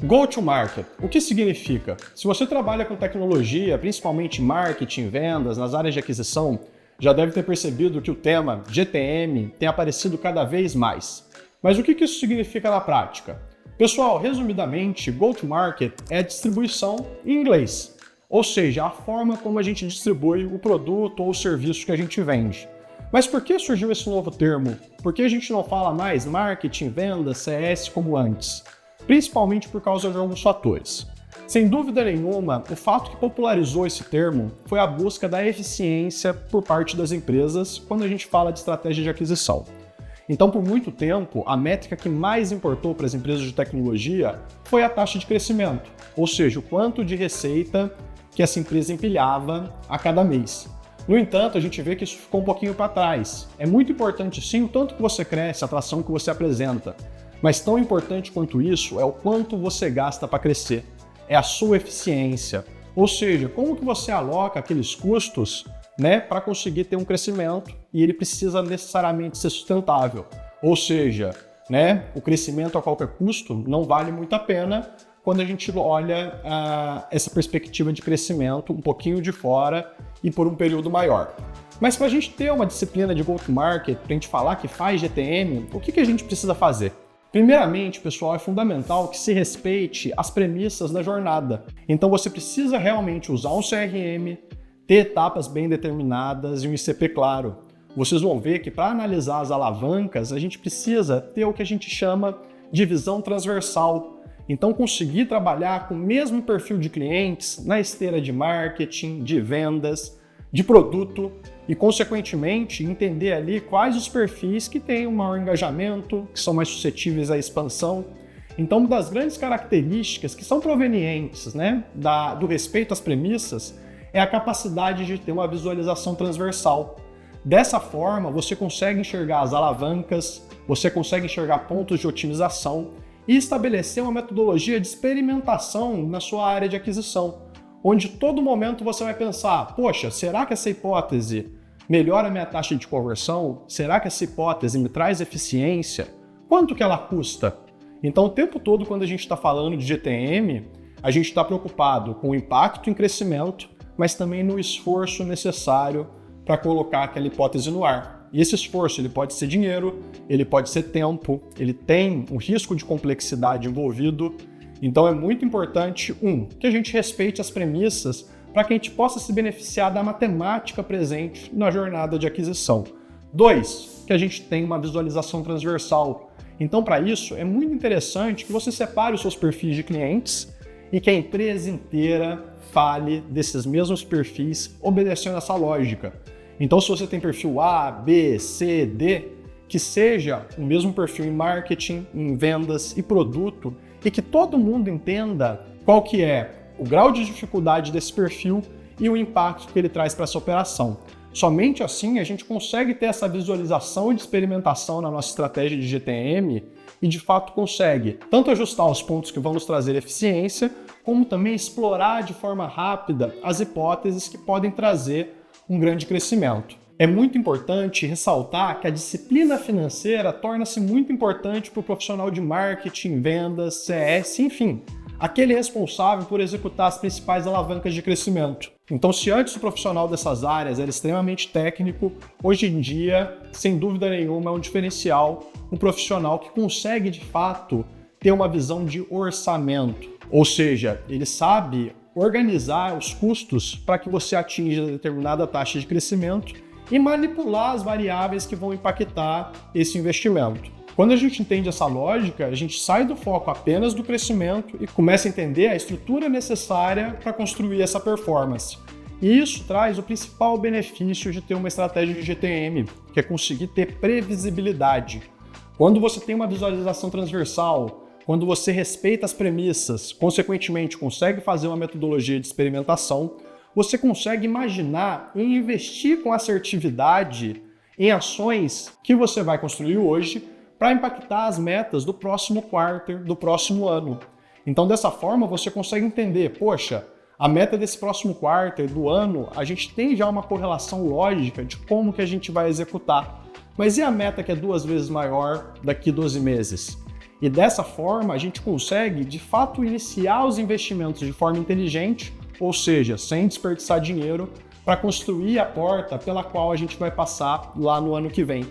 Go-to-market, o que significa? Se você trabalha com tecnologia, principalmente marketing, vendas, nas áreas de aquisição, já deve ter percebido que o tema GTM tem aparecido cada vez mais. Mas o que isso significa na prática? Pessoal, resumidamente, go-to-market é a distribuição em inglês, ou seja, a forma como a gente distribui o produto ou o serviço que a gente vende. Mas por que surgiu esse novo termo? Por que a gente não fala mais marketing, vendas, CS como antes? Principalmente por causa de alguns fatores. Sem dúvida nenhuma, o fato que popularizou esse termo foi a busca da eficiência por parte das empresas quando a gente fala de estratégia de aquisição. Então, por muito tempo, a métrica que mais importou para as empresas de tecnologia foi a taxa de crescimento, ou seja, o quanto de receita que essa empresa empilhava a cada mês. No entanto, a gente vê que isso ficou um pouquinho para trás. É muito importante sim o tanto que você cresce, a atração que você apresenta, mas tão importante quanto isso é o quanto você gasta para crescer. É a sua eficiência, ou seja, como que você aloca aqueles custos, para conseguir ter um crescimento e ele precisa necessariamente ser sustentável. Ou seja, o crescimento a qualquer custo não vale muito a pena quando a gente olha essa perspectiva de crescimento um pouquinho de fora e por um período maior. Mas para a gente ter uma disciplina de go-to-market, para a gente falar que faz GTM, o que a gente precisa fazer? Primeiramente, pessoal, é fundamental que se respeite as premissas da jornada. Então você precisa realmente usar um CRM, ter etapas bem determinadas e um ICP claro. Vocês vão ver que para analisar as alavancas, a gente precisa ter o que a gente chama de visão transversal. Então conseguir trabalhar com o mesmo perfil de clientes na esteira de marketing, de vendas, de produto e, consequentemente, entender ali quais os perfis que têm um maior engajamento, que são mais suscetíveis à expansão. Então, uma das grandes características que são provenientes do respeito às premissas é a capacidade de ter uma visualização transversal. Dessa forma, você consegue enxergar as alavancas, você consegue enxergar pontos de otimização e estabelecer uma metodologia de experimentação na sua área de aquisição, onde todo momento você vai pensar, poxa, será que essa hipótese melhora a minha taxa de conversão? Será que essa hipótese me traz eficiência? Quanto que ela custa? Então, o tempo todo, quando a gente está falando de GTM, a gente está preocupado com o impacto em crescimento, mas também no esforço necessário para colocar aquela hipótese no ar. E esse esforço ele pode ser dinheiro, ele pode ser tempo, ele tem um risco de complexidade envolvido. Então é muito importante, que a gente respeite as premissas para que a gente possa se beneficiar da matemática presente na jornada de aquisição. 2, que a gente tenha uma visualização transversal. Então, para isso, é muito interessante que você separe os seus perfis de clientes e que a empresa inteira fale desses mesmos perfis obedecendo essa lógica. Então, se você tem perfil A, B, C, D, que seja o mesmo perfil em marketing, em vendas e produto, e que todo mundo entenda qual que é o grau de dificuldade desse perfil e o impacto que ele traz para essa operação. Somente assim a gente consegue ter essa visualização e de experimentação na nossa estratégia de GTM e de fato consegue tanto ajustar os pontos que vão nos trazer eficiência, como também explorar de forma rápida as hipóteses que podem trazer um grande crescimento. É muito importante ressaltar que a disciplina financeira torna-se muito importante para o profissional de marketing, vendas, CS, enfim, aquele responsável por executar as principais alavancas de crescimento. Então, se antes o profissional dessas áreas era extremamente técnico, hoje em dia, sem dúvida nenhuma, é um diferencial, um profissional que consegue, de fato, ter uma visão de orçamento. Ou seja, ele sabe organizar os custos para que você atinja determinada taxa de crescimento e manipular as variáveis que vão impactar esse investimento. Quando a gente entende essa lógica, a gente sai do foco apenas do crescimento e começa a entender a estrutura necessária para construir essa performance. E isso traz o principal benefício de ter uma estratégia de GTM, que é conseguir ter previsibilidade. Quando você tem uma visualização transversal, quando você respeita as premissas, consequentemente consegue fazer uma metodologia de experimentação, você consegue imaginar e investir com assertividade em ações que você vai construir hoje para impactar as metas do próximo quarter, do próximo ano. Então, dessa forma, você consegue entender, poxa, a meta desse próximo quarter, do ano, a gente tem já uma correlação lógica de como que a gente vai executar. Mas e a meta que é 2 vezes maior daqui 12 meses? E dessa forma, a gente consegue, de fato, iniciar os investimentos de forma inteligente, ou seja, sem desperdiçar dinheiro, para construir a porta pela qual a gente vai passar lá no ano que vem.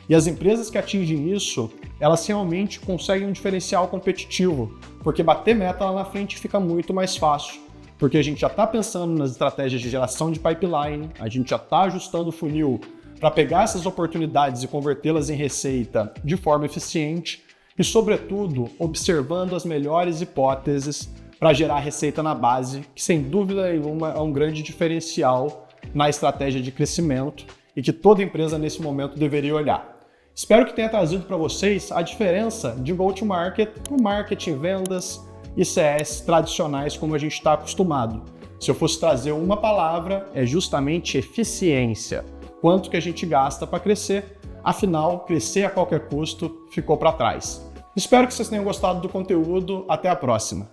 E as empresas que atingem isso, elas realmente conseguem um diferencial competitivo, porque bater meta lá na frente fica muito mais fácil, porque a gente já está pensando nas estratégias de geração de pipeline, a gente já está ajustando o funil para pegar essas oportunidades e convertê-las em receita de forma eficiente e, sobretudo, observando as melhores hipóteses para gerar receita na base, que sem dúvida nenhuma é um grande diferencial na estratégia de crescimento e que toda empresa nesse momento deveria olhar. Espero que tenha trazido para vocês a diferença de go-to-market para marketing, vendas e CS tradicionais como a gente está acostumado. Se eu fosse trazer uma palavra, é justamente eficiência. Quanto que a gente gasta para crescer, afinal, crescer a qualquer custo ficou para trás. Espero que vocês tenham gostado do conteúdo. Até a próxima!